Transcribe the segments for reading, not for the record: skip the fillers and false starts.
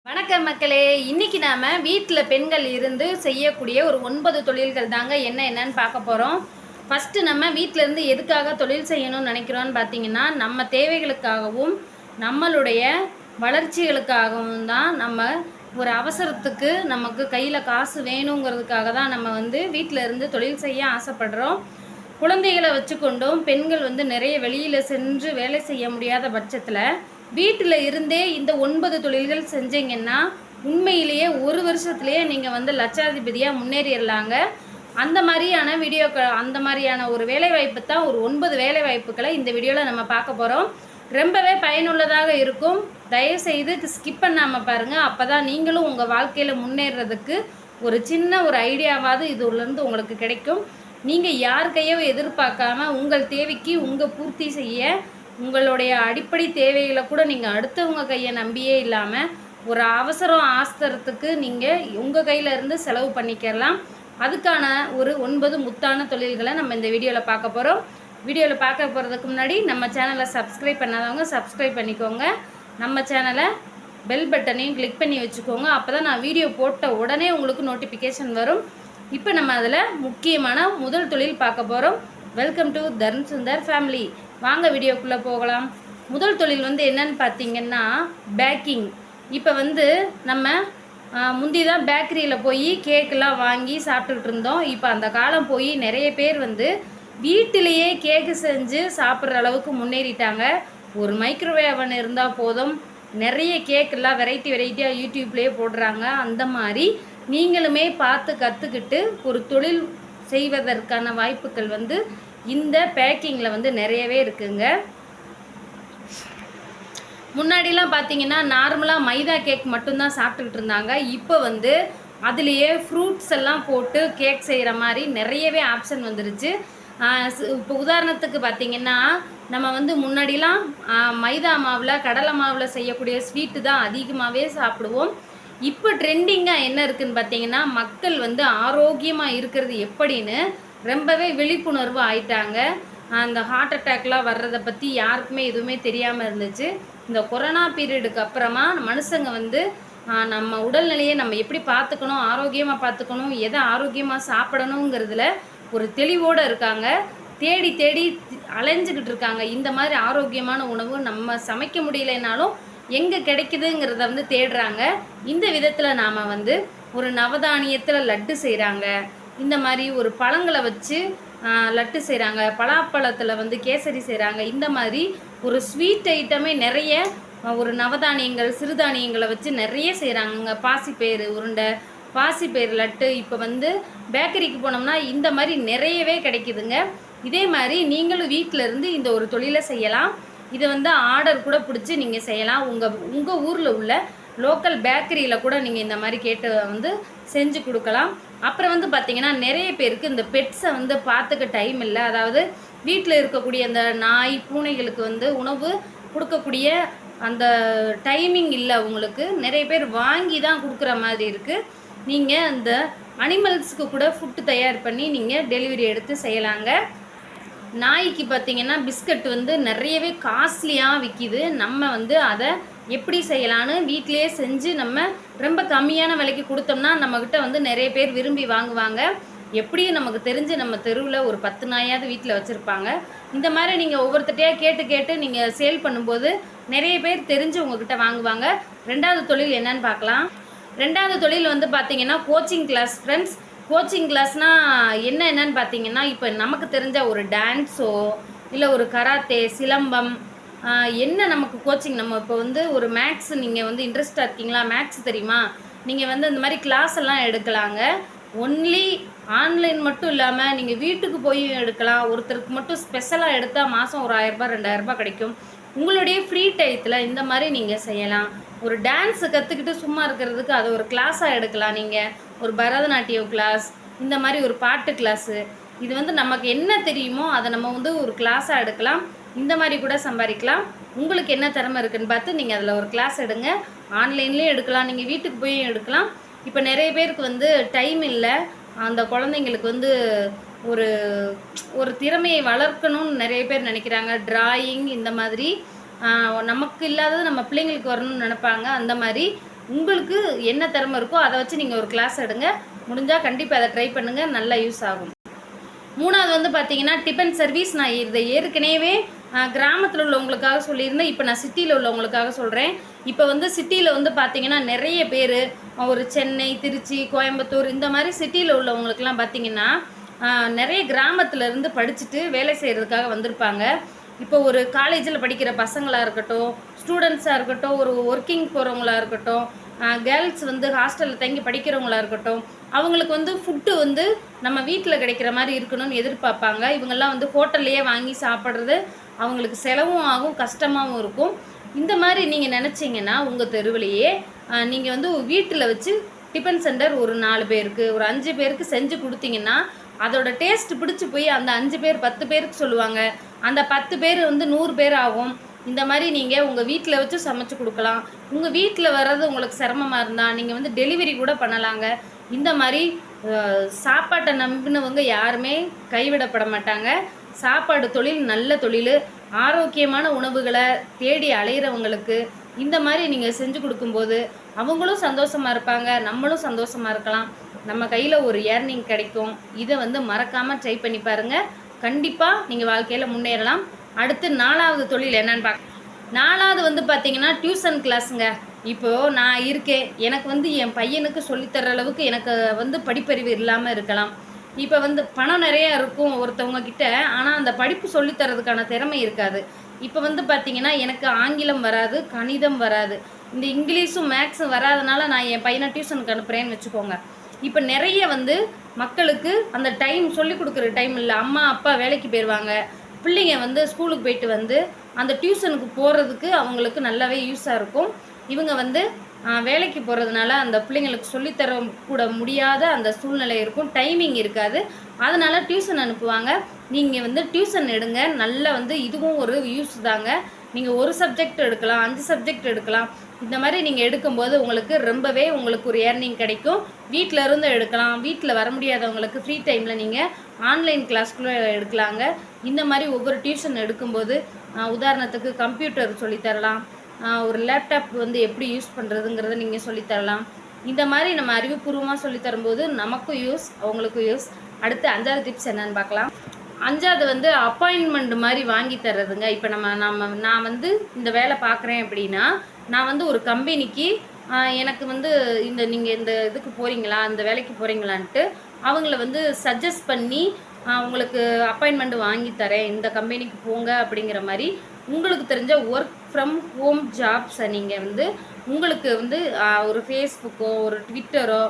வணக்கம் மக்களே. இன்னைக்கு நாம வீட்டில் பெண்கள் இருந்து செய்யக்கூடிய ஒரு 9 தொழில்கள் தாங்க என்னன்னு பார்க்க போகிறோம். ஃபஸ்ட்டு நம்ம வீட்டில் இருந்து எதுக்காக தொழில் செய்யணும்னு நினைக்கிறோன்னு பார்த்தீங்கன்னா, நம்ம தேவைகளுக்காகவும் நம்மளுடைய வளர்ச்சிகளுக்காகவும் தான். நம்ம ஒரு அவசரத்துக்கு நமக்கு கையில் காசு வேணுங்கிறதுக்காக தான் நம்ம வீட்டில் இருந்து தொழில் செய்ய ஆசைப்படுறோம். குழந்தைகளை வச்சுக்கொண்டும் பெண்கள் நிறைய வெளியில் சென்று வேலை செய்ய முடியாத பட்சத்தில் வீட்டில் இருந்தே இந்த 9 தொழில்கள் செஞ்சீங்கன்னா உண்மையிலேயே ஒரு வருஷத்துலேயே நீங்கள் லட்சாதிபதியாக முன்னேறிடலாங்க. அந்த மாதிரியான வீடியோக்கள், அந்த மாதிரியான ஒரு வேலைவாய்ப்பு தான், ஒரு 9 வேலைவாய்ப்புகளை இந்த வீடியோவில் நம்ம பார்க்க போகிறோம். ரொம்பவே பயனுள்ளதாக இருக்கும். தயவுசெய்து ஸ்கிப் பண்ணாமல் பாருங்கள். அப்போ தான் நீங்களும் உங்கள் வாழ்க்கையில் முன்னேறதுக்கு ஒரு சின்ன ஒரு ஐடியாவாவது இதுலேருந்து உங்களுக்கு கிடைக்கும். நீங்கள் யார் கையோ எதிர்பார்க்காம உங்கள் தேவைக்கு உங்கள் பூர்த்தி செய்ய, உங்களுடைய அடிப்படை தேவைகளை கூட நீங்கள் அடுத்தவங்க கையை நம்பியே இல்லாமல் ஒரு அவசரம் ஆஸ்திரத்துக்கு நீங்கள் உங்கள் கையில் இருந்து செலவு பண்ணிக்கலாம். அதுக்கான ஒரு 9 முத்தான தொழில்களை நம்ம இந்த வீடியோவில் பார்க்க போகிறோம். வீடியோவில் பார்க்க போகிறதுக்கு முன்னாடி நம்ம சேனலை சப்ஸ்கிரைப் பண்ணாதவங்க சப்ஸ்கிரைப் பண்ணிக்கோங்க. நம்ம சேனலை பெல் பட்டனையும் கிளிக் பண்ணி வச்சுக்கோங்க. அப்போ தான் நான் வீடியோ போட்ட உடனே உங்களுக்கு நோட்டிஃபிகேஷன் வரும். இப்போ நம்ம அதில் முக்கியமான முதல் தொழில் பார்க்க போகிறோம். Welcome to Dharm Sundar family. வாங்க வீடியோக்குள்ளே போகலாம். முதல் தொழில் என்னன்னு பார்த்தீங்கன்னா பேக்கிங். இப்போ நம்ம முந்தி தான் பேக்கரியில் போய் கேக்கெலாம் வாங்கி சாப்பிட்டுக்கிட்டு இருந்தோம். இப்போ அந்த காலம் போய் நிறைய பேர் வீட்டிலேயே கேக்கு செஞ்சு சாப்பிட்ற அளவுக்கு முன்னேறிட்டாங்க. ஒரு மைக்ரோவேவ் அவன் இருந்தால் போதும், நிறைய கேக்கெல்லாம் வெரைட்டியாக யூடியூப்லேயே போடுறாங்க. அந்த மாதிரி நீங்களுமே பார்த்து கற்றுக்கிட்டு ஒரு தொழில் செய்வதற்கான வாய்ப்புகள் இந்த பேக்கிங்கில் நிறையவே இருக்குங்க. முன்னாடிலாம் பார்த்தீங்கன்னா நார்மலாக மைதா கேக் மட்டும்தான் சாப்பிட்டுக்கிட்டு இருந்தாங்க. இப்போ அதுலேயே ஃப்ரூட்ஸ் எல்லாம் போட்டு கேக் செய்கிற மாதிரி நிறையவே ஆப்ஷன் வந்துருச்சு. இப்போ உதாரணத்துக்கு பார்த்தீங்கன்னா, நம்ம முன்னாடிலாம் மைதா மாவில், கடலை மாவில் செய்யக்கூடிய ஸ்வீட்டு தான் அதிகமாகவே சாப்பிடுவோம். இப்போ ட்ரெண்டிங்காக என்ன இருக்குதுன்னு பார்த்தீங்கன்னா, மக்கள் ஆரோக்கியமாக இருக்கிறது எப்படின்னு ரொம்பவே விழிப்புணர்வு ஆயிட்டாங்க. அந்த ஹார்ட் அட்டாக்லாம் வர்றதை பற்றி யாருக்குமே எதுவுமே தெரியாமல் இருந்துச்சு. இந்த கொரோனா பீரியடுக்கு அப்புறமா மனுஷங்க நம்ம உடல்நிலையை நம்ம எப்படி பார்த்துக்கணும், ஆரோக்கியமாக பார்த்துக்கணும், எதை ஆரோக்கியமாக சாப்பிடணுங்கிறதுல ஒரு தெளிவோடு இருக்காங்க. தேடி தேடி அலைஞ்சிக்கிட்டு இருக்காங்க. இந்த மாதிரி ஆரோக்கியமான உணவு நம்ம சமைக்க முடியலைனாலும் எங்கே கிடைக்குதுங்கிறத தேடுறாங்க. இந்த விதத்தில் நாம் ஒரு நவதானியத்தில் லட்டு செய்கிறாங்க. இந்த மாதிரி ஒரு பழங்களை வச்சு லட்டு செய்கிறாங்க. பலாப்பழத்தில் கேசரி செய்கிறாங்க. இந்த மாதிரி ஒரு ஸ்வீட் ஐட்டமே நிறைய ஒரு நவதானியங்கள், சிறுதானியங்களை வச்சு நிறைய செய்கிறாங்கங்க. பாசிப்பயிறு உருண்டை, பாசிப்பயிறு லட்டு. இப்போ பேக்கரிக்கு போனோம்னா இந்த மாதிரி நிறையவே கிடைக்குதுங்க. இதே மாதிரி நீங்களும் வீட்டில் இருந்து இந்த ஒரு தொழிலை செய்யலாம். இதை ஆர்டர் கூட பிடிச்சி நீங்கள் செய்யலாம். உங்கள் ஊரில் உள்ள லோக்கல் பேக்கரியில் கூட நீங்கள் இந்த மாதிரி கேட்டு செஞ்சு கொடுக்கலாம். அப்புறம் பார்த்தீங்கன்னா நிறைய பேருக்கு இந்த பெட்ஸை பார்த்துக்க டைம் இல்லை. அதாவது வீட்டில் இருக்கக்கூடிய அந்த நாய், பூனைகளுக்கு உணவு கொடுக்கக்கூடிய அந்த டைமிங் இல்லை உங்களுக்கு. நிறைய பேர் வாங்கி தான் கொடுக்குற மாதிரி இருக்குது. நீங்கள் அந்த அனிமல்ஸுக்கு கூட ஃபுட்டு தயார் பண்ணி நீங்கள் டெலிவரி எடுத்து செய்யலாங்க. நாய்க்கு பார்த்தீங்கன்னா பிஸ்கட் நிறையவே காஸ்ட்லியாக விற்கிது. நம்ம அதை எப்படி செய்யலான்னு வீட்டிலையே செஞ்சு நம்ம ரொம்ப கம்மியான விலைக்கு கொடுத்தோம்னா நம்மக்கிட்ட நிறைய பேர் விரும்பி வாங்குவாங்க. எப்படியும் நமக்கு தெரிஞ்சு நம்ம தெருவில் ஒரு 10 நாயாவது வீட்டில் வச்சுருப்பாங்க. இந்த மாதிரி நீங்கள் ஒவ்வொருத்தட்டையாக கேட்டு கேட்டு நீங்கள் சேல் பண்ணும்போது நிறைய பேர் தெரிஞ்சு உங்ககிட்ட வாங்குவாங்க. ரெண்டாவது தொழில் என்னன்னு பார்க்கலாம். ரெண்டாவது தொழில் பார்த்தீங்கன்னா கோச்சிங் கிளாஸ். ஃப்ரெண்ட்ஸ், கோச்சிங் கிளாஸ்னால் என்னன்னு பார்த்தீங்கன்னா, இப்போ நமக்கு தெரிஞ்ச ஒரு டான்ஸோ இல்லை ஒரு கராத்தே, சிலம்பம், என்ன நமக்கு கோச்சிங், நம்ம இப்போ ஒரு மேக்ஸ் நீங்கள் இன்ட்ரெஸ்டாக இருக்கீங்களா, மேக்ஸ் தெரியுமா, நீங்கள் இந்த மாதிரி கிளாஸ் எல்லாம் எடுக்கலாங்க. ஒன்லி ஆன்லைன் மட்டும் இல்லாமல் நீங்கள் வீட்டுக்கு போய் எடுக்கலாம். ஒருத்தருக்கு மட்டும் ஸ்பெஷலாக எடுத்தால் மாதம் ஒரு 1000 ரூபாய் 2000 ரூபாய் கிடைக்கும். உங்களுடைய ஃப்ரீ டயத்தில் இந்த மாதிரி நீங்கள் செய்யலாம். ஒரு டான்ஸு கற்றுக்கிட்டு சும்மா இருக்கிறதுக்கு அதை ஒரு கிளாஸாக எடுக்கலாம். நீங்கள் ஒரு பரதநாட்டியம் கிளாஸ், இந்த மாதிரி ஒரு பாட்டு கிளாஸு, இது நமக்கு என்ன தெரியுமோ அதை நம்ம ஒரு கிளாஸாக எடுக்கலாம். இந்த மாதிரி கூட சம்பாதிக்கலாம். உங்களுக்கு என்ன திறமை இருக்குதுன்னு பார்த்து நீங்கள் அதில் ஒரு கிளாஸ் எடுங்க. ஆன்லைன்லேயும் எடுக்கலாம், நீங்கள் வீட்டுக்கு போய் எடுக்கலாம். இப்போ நிறைய பேருக்கு டைம் இல்லை. அந்த குழந்தைங்களுக்கு ஒரு ஒரு திறமையை வளர்க்கணும்னு நிறைய பேர் நினைக்கிறாங்க. டிராயிங் இந்த மாதிரி நமக்கு இல்லாதது நம்ம பிள்ளைங்களுக்கு வரணும்னு நினைப்பாங்க. அந்த மாதிரி உங்களுக்கு என்ன திறமை இருக்கோ அதை வச்சு நீங்கள் ஒரு கிளாஸ் எடுங்க. முடிஞ்சால் கண்டிப்பாக அதை ட்ரை பண்ணுங்கள், நல்லா யூஸ் ஆகும். மூணாவது வந்து பார்த்தீங்கன்னா டிஃபன் சர்வீஸ். நான் இதை ஏற்கனவே கிராமத்தில் உள்ளவங்களுக்காக சொல்லியிருந்தேன், இப்போ நான் சிட்டியில் உள்ளவங்களுக்காக சொல்கிறேன். இப்போ வந்து சிட்டியில் வந்து பார்த்தீங்கன்னா நிறைய பேர் ஒரு சென்னை, திருச்சி, கோயம்புத்தூர் இந்த மாதிரி சிட்டியில் உள்ளவங்களுக்கெல்லாம் பார்த்தீங்கன்னா நிறைய கிராமத்துலேருந்து படிச்சுட்டு வேலை செய்கிறதுக்காக வந்திருப்பாங்க. இப்போ ஒரு காலேஜில் படிக்கிற பசங்களாக இருக்கட்டும், ஸ்டூடெண்ட்ஸாக இருக்கட்டும், ஒரு ஒர்க்கிங் போகிறவங்களா இருக்கட்டும், கேர்ள்ஸ் வந்து ஹாஸ்டலில் தங்கி படிக்கிறவங்களா இருக்கட்டும், அவங்களுக்கு வந்து ஃபுட்டு வந்து நம்ம வீட்டில் கிடைக்கிற மாதிரி இருக்கணும்னு எதிர்பார்ப்பாங்க. இவங்கெல்லாம் வந்து ஹோட்டல்லையே வாங்கி சாப்பிட்றது அவங்களுக்கு செலவும் ஆகும், கஷ்டமாகவும் இருக்கும். இந்த மாதிரி நீங்கள் நினச்சிங்கன்னா உங்கள் தெருவிலையே நீங்கள் வந்து வீட்டில் வச்சு டிஃபன் சென்டர் ஒரு 4 பேருக்கு, ஒரு 5 பேருக்கு செஞ்சு கொடுத்தீங்கன்னா அதோட டேஸ்ட் பிடிச்சி போய் அந்த 5 பேர் 10 பேருக்கு சொல்லுவாங்க. அந்த 10 பேர் வந்து 100 பேர் ஆகும். இந்த மாதிரி நீங்கள் உங்கள் வீட்டில் வச்சு சமைச்சு கொடுக்கலாம். உங்கள் வீட்டில் வர்றது உங்களுக்கு சிரமமாக இருந்தால் நீங்கள் வந்து டெலிவரி கூட பண்ணலாங்க. இந்த மாதிரி சாப்பாட்டை நம்பினவங்க யாருமே கைவிடப்பட மாட்டாங்க. சாப்பாடு தொழில் நல்ல தொழில். ஆரோக்கியமான உணவுகளை தேடி அலையிறவங்களுக்கு இந்த மாதிரி நீங்கள் செஞ்சு கொடுக்கும்போது அவங்களும் சந்தோஷமாக இருப்பாங்க, நம்மளும் சந்தோஷமாக இருக்கலாம். நம்ம கையில் ஒரு ஏர்னிங் கிடைக்கும். இதை வந்து மறக்காமல் ட்ரை பண்ணி பாருங்கள். கண்டிப்பாக நீங்கள் வாழ்க்கையில் முன்னேறலாம். அடுத்து 4வது தொழில் என்னன்னு பார்க்க. 4வது வந்து பார்த்திங்கன்னா டியூஷன் கிளாஸுங்க. இப்போது நான் இருக்கேன், எனக்கு வந்து என் பையனுக்கு சொல்லித்தர அளவுக்கு எனக்கு வந்து படிப்பறிவு இல்லாமல் இருக்கலாம். இப்போ வந்து பணம் நிறையா இருக்கும் ஒருத்தவங்க கிட்ட, ஆனால் அந்த படிப்பு சொல்லித்தரதுக்கான திறமை இருக்காது. இப்போ வந்து பார்த்திங்கன்னா எனக்கு ஆங்கிலம் வராது, கணிதம் வராது, இந்த இங்கிலீஷும் மேக்ஸும் வராதனால நான் என் பையனை டியூஷனுக்கு அனுப்புகிறேன்னு வச்சுக்கோங்க. இப்போ நிறைய வந்து மக்களுக்கு அந்த டைம் சொல்லிக் கொடுக்குற டைம் இல்லை. அம்மா அப்பா வேலைக்கு போயிடுவாங்க, பிள்ளைங்க வந்து ஸ்கூலுக்கு போயிட்டு வந்து அந்த டியூஷனுக்கு போகிறதுக்கு அவங்களுக்கு நல்லாவே யூஸாக இருக்கும். இவங்க வந்து வேலைக்கு போகிறதுனால அந்த பிள்ளைங்களுக்கு சொல்லித்தர கூட முடியாத அந்த சூழ்நிலை இருக்கும், டைமிங் இருக்காது. அதனால் டியூஷன் அனுப்புவாங்க. நீங்கள் வந்து டியூஷன் எடுங்க, நல்லா வந்து இதுவும் ஒரு யூஸ் தாங்க. நீங்கள் ஒரு சப்ஜெக்ட் எடுக்கலாம், 5 சப்ஜெக்ட் எடுக்கலாம். இந்த மாதிரி நீங்கள் எடுக்கும்போது உங்களுக்கு ரொம்பவே உங்களுக்கு ஒரு ஏர்னிங் கிடைக்கும். வீட்டில் இருந்து எடுக்கலாம். வீட்டில் வர முடியாதவங்களுக்கு ஃப்ரீ டைமில் நீங்கள் ஆன்லைன் கிளாஸ்க்குள்ளே எடுக்கலாங்க. இந்த மாதிரி ஒவ்வொரு டியூஷன் எடுக்கும்போது உதாரணத்துக்கு கம்ப்யூட்டர் சொல்லித்தரலாம், ஒரு லேப்டாப் வந்து எப்படி யூஸ் பண்ணுறதுங்கிறத நீங்கள் சொல்லித்தரலாம். இந்த மாதிரி நம்ம அறிவுபூர்வமாக சொல்லித்தரும்போது நமக்கும் யூஸ், அவங்களுக்கும் யூஸ். அடுத்து 5வது டிப்ஸ் என்னன்னு பார்க்கலாம். 5வது வந்து அப்பாயின்மெண்ட் மாதிரி வாங்கி தர்றதுங்க. இப்போ நான் வந்து இந்த வேலை பார்க்குறேன் அப்படின்னா, நான் வந்து ஒரு கம்பெனிக்கு எனக்கு வந்து நீங்கள் இந்த இதுக்கு போகிறீங்களா, இந்த வேலைக்கு போகிறீங்களான்ட்டு அவங்கள வந்து சஜஸ்ட் பண்ணி உங்களுக்கு அப்பாயின்மெண்ட் வாங்கி தரேன், இந்த கம்பெனிக்கு போங்க அப்படிங்கிற மாதிரி உங்களுக்கு தெரிஞ்ச ஒர்க் ஃப்ரம் ஹோம் ஜாப்ஸை நீங்கள் வந்து உங்களுக்கு வந்து ஒரு ஃபேஸ்புக்கோ ஒரு ட்விட்டரோ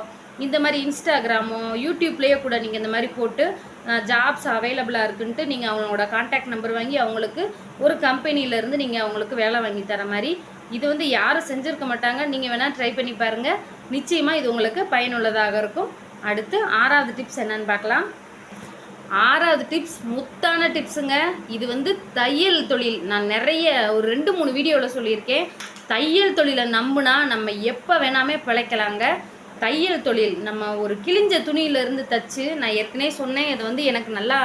இந்த மாதிரி இன்ஸ்டாகிராமோ யூடியூப்லேயே கூட நீங்கள் இந்த மாதிரி போட்டு ஜாப்ஸ் அவைலபிளாக இருக்குன்ட்டு நீங்கள் அவங்களோட கான்டாக்ட் நம்பர் வாங்கி அவங்களுக்கு ஒரு கம்பெனியிலேருந்து நீங்கள் அவங்களுக்கு வேலை வாங்கி தர மாதிரி. இது வந்து யாரும் செஞ்சுருக்க மாட்டாங்க, நீங்கள் வேணால் ட்ரை பண்ணி பாருங்கள். நிச்சயமாக இது உங்களுக்கு பயனுள்ளதாக இருக்கும். அடுத்து 6வது டிப்ஸ் என்னன்னு பார்க்கலாம். 6வது டிப்ஸ் முத்தான டிப்ஸுங்க. இது வந்து தையல் தொழில். நான் நிறைய ஒரு 2-3 வீடியோவில் சொல்லியிருக்கேன். தையல் தொழிலை நம்பினா நம்ம எப்போ வேணாமே பிழைக்கலாங்க. தையல் தொழில் நம்ம ஒரு கிழிஞ்ச துணியிலேருந்து தைச்சு, நான் ஏற்கனவே சொன்னேன், இது வந்து எனக்கு நல்லா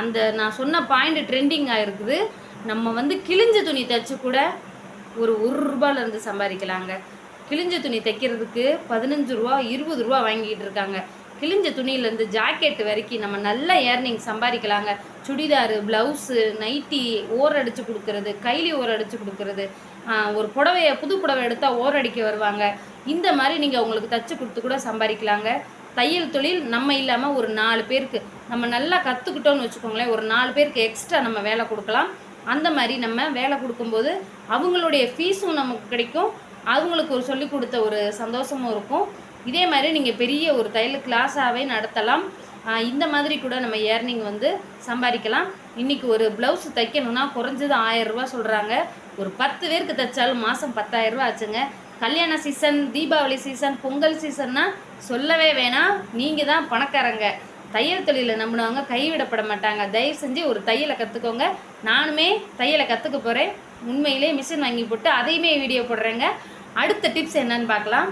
அந்த நான் சொன்ன பாயிண்ட் ட்ரெண்டிங் ஆகிருக்குது. நம்ம வந்து கிழிஞ்ச துணி தைச்சு கூட ஒரு ரூபாயிலேருந்து சம்பாதிக்கலாங்க. கிழிஞ்ச துணி தைக்கிறதுக்கு 15 ரூபா 20 ரூபா வாங்கிட்டு இருக்காங்க. கிழிஞ்ச துணியிலேருந்து ஜாக்கெட் வரைக்கும் நம்ம நல்ல ஏர்னிங் சம்பாதிக்கலாங்க. சுடிதாரு, ப்ளவுஸு, நைட்டி ஓர் அடித்து கொடுக்குறது, கைலி ஓர் அடித்து கொடுக்குறது, ஒரு புடவையை புது புடவை எடுத்தால் ஓர் அடிக்க வருவாங்க. இந்த மாதிரி நீங்கள் அவங்களுக்கு தைச்சி கொடுத்து கூட சம்பாதிக்கலாங்க. தையல் தொழில் நம்ம இல்லாமல் ஒரு 4 பேருக்கு நம்ம நல்லா கற்றுக்கிட்டோன்னு வச்சுக்கோங்களேன், ஒரு 4 பேருக்கு எக்ஸ்ட்ரா நம்ம வேலை கொடுக்கலாம். அந்த மாதிரி நம்ம வேலை கொடுக்கும்போது அவங்களுடைய ஃபீஸும் நமக்கு கிடைக்கும், அவங்களுக்கு ஒரு சொல்லிக் கொடுத்த ஒரு சந்தோஷமும் இருக்கும். இதே மாதிரி நீங்கள் பெரிய ஒரு தையல் கிளாஸாகவே நடத்தலாம். இந்த மாதிரி கூட நம்ம ஏர்னிங் வந்து சம்பாதிக்கலாம். இன்றைக்கி ஒரு ப்ளவுஸ் தைக்கணுன்னா குறைஞ்சது 1000 ரூபா சொல்கிறாங்க. ஒரு 10 பேருக்கு தைச்சாலும் மாதம் 10,000 ரூபா ஆச்சுங்க. கல்யாண சீசன், தீபாவளி சீசன், பொங்கல் சீசன்னா சொல்லவே வேணாம், நீங்கள் தான் பணக்காரங்க. தையல் தொழிலை நம்பினவங்க கைவிடப்பட மாட்டாங்க. தயவு செஞ்சு ஒரு தையலை கற்றுக்கோங்க. நானுமே தையலை கற்றுக்க போகிறேன். உண்மையிலே மிஷின் வாங்கி போட்டு அதையுமே வீடியோ போடுறேங்க. அடுத்த டிப்ஸ் என்னன்னு பார்க்கலாம்.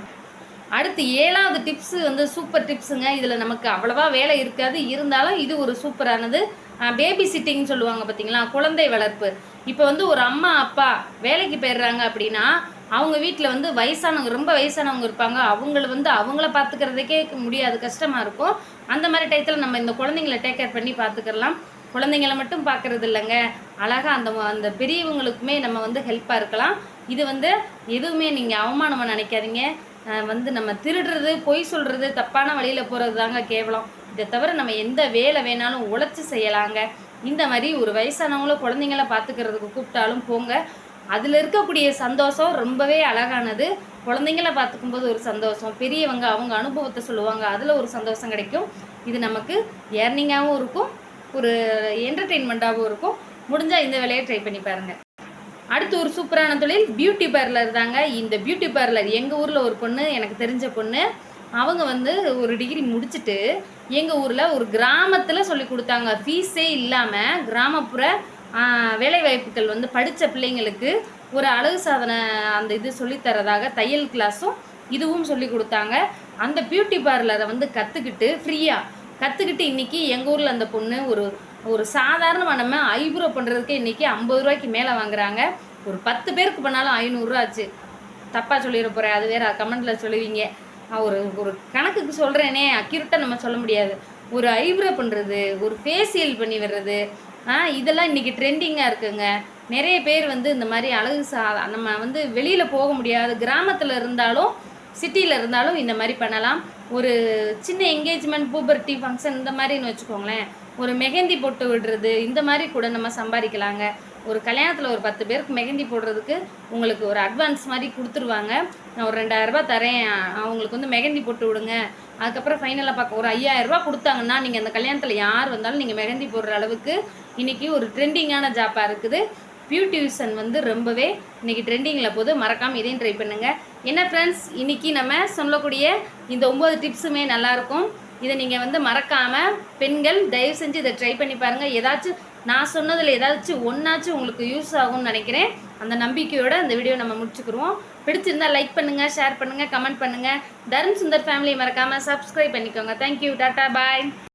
அடுத்து 7வது டிப்ஸு வந்து சூப்பர் டிப்ஸுங்க. இதில் நமக்கு அவ்வளோவா வேலை இருக்காது, இருந்தாலும் இது ஒரு சூப்பரானது. பேபி சிட்டிங்னு சொல்லுவாங்க பார்த்தீங்களா, குழந்தை வளர்ப்பு. இப்போ வந்து ஒரு அம்மா அப்பா வேலைக்கு போயிடுறாங்க அப்படின்னா அவங்க வீட்டில் வந்து வயசானவங்க ரொம்ப வயசானவங்க இருப்பாங்க. அவங்கள பார்த்துக்கிறதுக்கே முடியாது, கஷ்டமாக இருக்கும். அந்த மாதிரி டயத்தில் நம்ம இந்த குழந்தைங்கள டேக் கேர் பண்ணி பார்த்துக்கலாம். குழந்தைங்கள மட்டும் பார்க்குறது இல்லைங்க, அழகாக அந்த பெரியவங்களுக்குமே நம்ம வந்து ஹெல்ப்பாக இருக்கலாம். இது வந்து எதுவுமே நீங்கள் அவமானமாக நினைக்காதீங்க. வந்து நம்ம திருடுறது, பொய் சொல்கிறது, தப்பான வழியில் போகிறது தாங்க கேவலம். இதை தவிர நம்ம எந்த வேலை வேணாலும் உழைச்சி செய்யலாங்க. இந்த மாதிரி ஒரு வயசானவங்களும் குழந்தைங்கள பார்த்துக்கிறதுக்கு கூப்பிட்டாலும் போங்க. அதில் இருக்கக்கூடிய சந்தோஷம் ரொம்பவே அழகானது. குழந்தைங்கள பார்த்துக்கும்போது ஒரு சந்தோஷம், பெரியவங்க அவங்க அனுபவத்தை சொல்லுவாங்க, அதில் ஒரு சந்தோஷம் கிடைக்கும். இது நமக்கு ஏர்னிங்காகவும் இருக்கும், ஒரு என்டர்டெயின்மெண்ட்டாகவும் இருக்கும். முடிஞ்சால் இந்த வேலையை ட்ரை பண்ணி பாருங்கள். அடுத்து ஒரு சூப்பரான தொழில் பியூட்டி பார்லர் தாங்க. இந்த பியூட்டி பார்லர் எங்கள் ஊரில் ஒரு பொண்ணு, எனக்கு தெரிஞ்ச பொண்ணு, அவங்க வந்து ஒரு டிகிரி முடிச்சுட்டு எங்கள் ஊரில் ஒரு கிராமத்தில் சொல்லி கொடுத்தாங்க. ஃபீஸே இல்லாமல் கிராமப்புற வேலைவாய்ப்புகள் வந்து படித்த பிள்ளைங்களுக்கு ஒரு அழகு சாதனை அந்த இது சொல்லித்தரதாக தையல் கிளாஸும் இதுவும் சொல்லி கொடுத்தாங்க. அந்த பியூட்டி பார்லரை வந்து கற்றுக்கிட்டு ஃப்ரீயாக கற்றுக்கிட்டு இன்றைக்கி எங்கள் ஊரில் அந்த பொண்ணு ஒரு சாதாரணமாக நம்ம ஐப்ரோ பண்ணுறதுக்கு இன்றைக்கி 50 ரூபாய்க்கு மேலே வாங்குறாங்க. ஒரு 10 பேருக்கு பண்ணாலும் 500 ரூபா ஆச்சு. தப்பாக சொல்லிட போகிறேன், அது வேறு கமெண்ட்டில் சொல்லுவீங்க. ஒரு கணக்குக்கு சொல்கிறேனே, அக்யூரேட்டாக நம்ம சொல்ல முடியாது. ஒரு ஐப்ரோ பண்ணுறது, ஒரு ஃபேஷியல் பண்ணி விடுறது, இதெல்லாம் இன்றைக்கி ட்ரெண்டிங்காக இருக்குங்க. நிறைய பேர் வந்து இந்த மாதிரி அழகு நம்ம வந்து வெளியில் போக முடியாது, கிராமத்தில் இருந்தாலும் சிட்டியில் இருந்தாலும் இந்த மாதிரி பண்ணலாம். ஒரு சின்ன என்கேஜ்மெண்ட், பூபர்ட்டி ஃபங்க்ஷன் இந்த மாதிரின்னு வச்சுக்கோங்களேன், ஒரு மெஹந்தி போட்டு விடுறது, இந்த மாதிரி கூட நம்ம சம்பாதிக்கலாங்க. ஒரு கல்யாணத்தில் ஒரு 10 பேருக்கு மெஹந்தி போடுறதுக்கு உங்களுக்கு ஒரு அட்வான்ஸ் மாதிரி கொடுத்துருவாங்க. நான் ஒரு 2000 ரூபா தரேன், அவங்களுக்கு வந்து மெஹந்தி போட்டு விடுங்க, அதுக்கப்புறம் ஃபைனலாக பார்க்க ஒரு 5000 ரூபா கொடுத்தாங்கன்னா நீங்கள் அந்த கல்யாணத்தில் யார் வந்தாலும் நீங்கள் மெஹந்தி போடுற அளவுக்கு இன்றைக்கி ஒரு ட்ரெண்டிங்கான ஜாப்பாக இருக்குது. பியூட்டிஷன் வந்து ரொம்பவே இன்றைக்கி ட்ரெண்டிங்கில் போது. மறக்காமல் இதையும் ட்ரை பண்ணுங்கள். என்ன ஃப்ரெண்ட்ஸ், இன்றைக்கி நம்ம சொல்லக்கூடிய இந்த 9 டிப்ஸுமே நல்லாயிருக்கும். இதை நீங்கள் வந்து மறக்காமல் பெண்கள் தயவு செஞ்சு இதை ட்ரை பண்ணி பாருங்கள். ஏதாச்சும் நான் சொன்னதில் ஏதாச்சும் ஒன்றாச்சும் உங்களுக்கு யூஸ் ஆகும்னு நினைக்கிறேன். அந்த நம்பிக்கையோடு அந்த வீடியோ நம்ம முடிச்சுக்குருவோம். பிடிச்சிருந்தால் லைக் பண்ணுங்கள், ஷேர் பண்ணுங்கள், கமெண்ட் பண்ணுங்கள். தருண் சுந்தர் ஃபேமிலியை மறக்காமல் சப்ஸ்கிரைப் பண்ணிக்கோங்க. தேங்க்யூ, டாட்டா, பாய்.